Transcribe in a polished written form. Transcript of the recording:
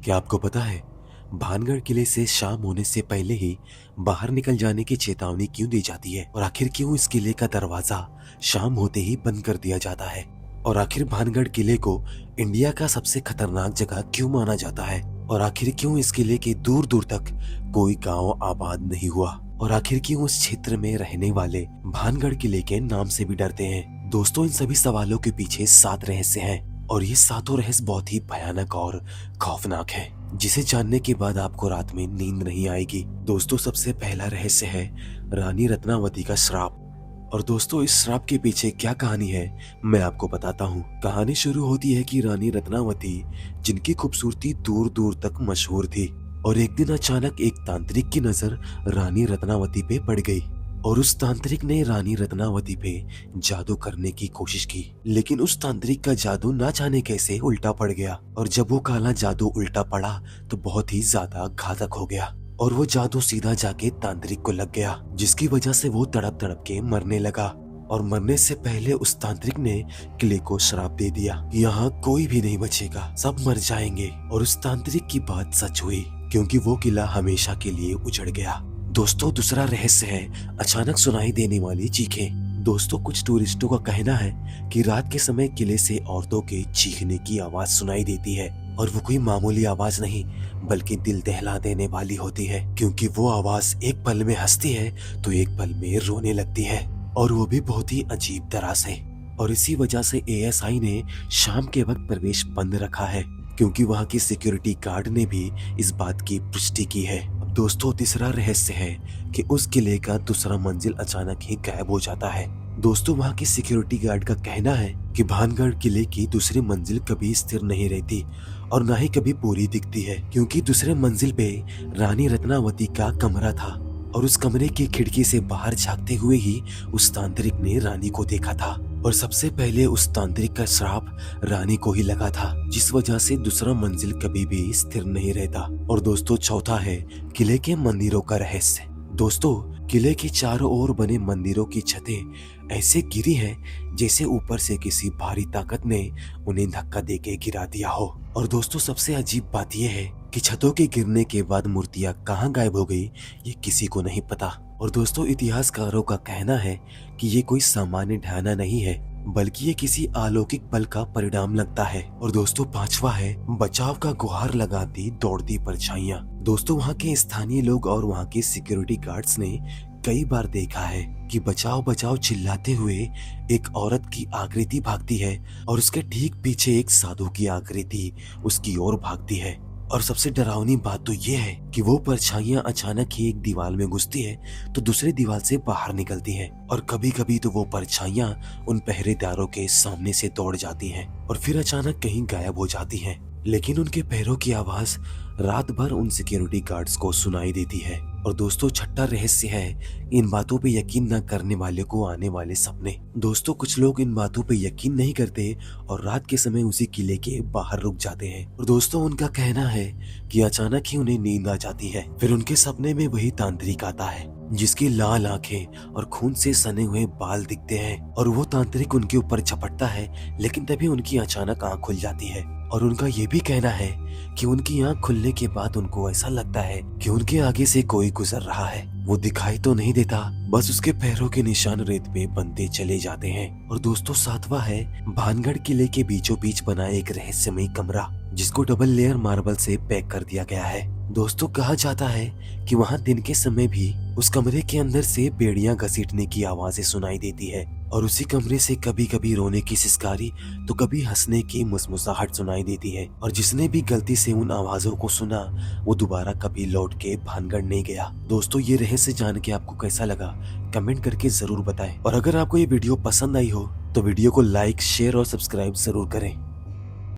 क्या आपको पता है भानगढ़ किले से शाम होने से पहले ही बाहर निकल जाने की चेतावनी क्यों दी जाती है? और आखिर क्यों इस किले का दरवाजा शाम होते ही बंद कर दिया जाता है? और आखिर भानगढ़ किले को इंडिया का सबसे खतरनाक जगह क्यों माना जाता है? और आखिर क्यों इस किले के दूर दूर तक कोई गांव आबाद नहीं हुआ? और आखिर क्यों उस क्षेत्र में रहने वाले भानगढ़ किले के नाम से भी डरते हैं? दोस्तों, इन सभी सवालों के पीछे 7 रहस्य हैं और ये सातों रहस्य बहुत ही भयानक और खौफनाक है, जिसे जानने के बाद आपको रात में नींद नहीं आएगी। दोस्तों, सबसे पहला रहस्य है रानी रत्नावती का श्राप। और दोस्तों, इस श्राप के पीछे क्या कहानी है मैं आपको बताता हूँ। कहानी शुरू होती है कि रानी रत्नावती, जिनकी खूबसूरती दूर दूर तक मशहूर थी, और एक दिन अचानक एक तांत्रिक की नजर रानी रत्नावती पे पड़ गई और उस तांत्रिक ने रानी रत्नावती पे जादू करने की कोशिश की। लेकिन उस तांत्रिक का जादू ना जाने कैसे उल्टा पड़ गया, और जब वो काला जादू उल्टा पड़ा तो बहुत ही ज्यादा घातक हो गया और वो जादू सीधा जाके तांत्रिक को लग गया, जिसकी वजह से वो तड़प तड़प के मरने लगा। और मरने से पहले उस तांत्रिक ने किले को श्राप दे दिया, यहाँ कोई भी नहीं बचेगा, सब मर जाएंगे। और उस तांत्रिक की बात सच हुई, क्योंकि वो किला हमेशा के लिए उजड़ गया। दोस्तों, दूसरा रहस्य है अचानक सुनाई देने वाली चीखें। दोस्तों, कुछ टूरिस्टों का कहना है कि रात के समय किले से औरतों के चीखने की आवाज सुनाई देती है, और वो कोई मामूली आवाज नहीं बल्कि दिल दहला देने वाली होती है, क्योंकि वो आवाज एक पल में हंसती है तो एक पल में रोने लगती है, और वो भी बहुत ही अजीब तरह से। और इसी वजह से एएसआई ने शाम के वक्त प्रवेश बंद रखा है, क्योंकि वहाँ की सिक्योरिटी गार्ड ने भी इस बात की पुष्टि की है। दोस्तों, तीसरा रहस्य है कि उस किले का दूसरा मंजिल अचानक ही गायब हो जाता है। दोस्तों, वहाँ की सिक्योरिटी गार्ड का कहना है कि भानगढ़ किले की दूसरी मंजिल कभी स्थिर नहीं रहती और न ही कभी पूरी दिखती है, क्योंकि दूसरे मंजिल पे रानी रत्नावती का कमरा था, और उस कमरे की खिड़की से बाहर झांकते हुए ही उस तांत्रिक ने रानी को देखा था। और सबसे पहले उस तांत्रिक का श्राप रानी को ही लगा था, जिस वजह से दूसरा मंजिल कभी भी स्थिर नहीं रहता। और दोस्तों, चौथा है किले के मंदिरों का रहस्य। दोस्तों, किले के चारों ओर बने मंदिरों की छतें ऐसे गिरी हैं जैसे ऊपर से किसी भारी ताकत ने उन्हें धक्का देके गिरा दिया हो। और दोस्तों, सबसे अजीब बात यह है कि छतों के गिरने के बाद मूर्तियां कहाँ गायब हो गई ये किसी को नहीं पता। और दोस्तों, इतिहासकारों का कहना है कि ये कोई सामान्य ढाना नहीं है, बल्कि ये किसी अलौकिक बल का परिणाम लगता है। और दोस्तों, पांचवा है बचाव का गुहार लगाती दौड़ती परछाइयां। दोस्तों, वहाँ के स्थानीय लोग और वहाँ के सिक्योरिटी गार्ड्स ने कई बार देखा है कि बचाओ बचाओ चिल्लाते हुए एक औरत की आकृति भागती है, और उसके ठीक पीछे एक साधु की आकृति उसकी ओर भागती है। और सबसे डरावनी बात तो ये है कि वो परछाइयां अचानक ही एक दीवार में घुसती है तो दूसरी दीवार से बाहर निकलती हैं, और कभी कभी तो वो परछाइयां उन पहरेदारों के सामने से दौड़ जाती हैं और फिर अचानक कहीं गायब हो जाती हैं। लेकिन उनके पैरों की आवाज रात भर उन सिक्योरिटी गार्ड्स को सुनाई देती है। और दोस्तों, छठा रहस्य है इन बातों पे यकीन न करने वाले को आने वाले सपने। दोस्तों, कुछ लोग इन बातों पे यकीन नहीं करते और रात के समय उसी किले के बाहर रुक जाते हैं। और दोस्तों, उनका कहना है कि अचानक ही उन्हें नींद आ जाती है, फिर उनके सपने में वही तांत्रिक आता है जिसकी लाल आंखें और खून से सने हुए बाल दिखते हैं, और वो तांत्रिक उनके ऊपर झपटता है, लेकिन तभी उनकी अचानक आंख खुल जाती है। और उनका ये भी कहना है कि उनकी आंख खुलने के बाद उनको ऐसा लगता है कि उनके आगे से कोई गुजर रहा है। वो दिखाई तो नहीं देता, बस उसके पैरों के निशान रेत पे बनते चले जाते हैं। और दोस्तों, सातवां है भानगढ़ किले के बीचों बीच बना एक रहस्यमय कमरा, जिसको डबल लेयर मार्बल से पैक कर दिया गया है। दोस्तों, कहा जाता है कि वहाँ दिन के समय भी उस कमरे के अंदर से बेड़ियां घसीटने की आवाजें सुनाई देती है, और उसी कमरे से कभी कभी रोने की सिसकारी तो कभी हंसने की मुस्मुसाहट सुनाई देती है। और जिसने भी गलती से उन आवाजों को सुना वो दोबारा कभी लौट के भानगढ़ नहीं गया। दोस्तों, ये रहस्य जान के आपको कैसा लगा कमेंट करके जरूर बताएं, और अगर आपको ये वीडियो पसंद आई हो तो वीडियो को लाइक, शेयर और सब्सक्राइब जरूर करें।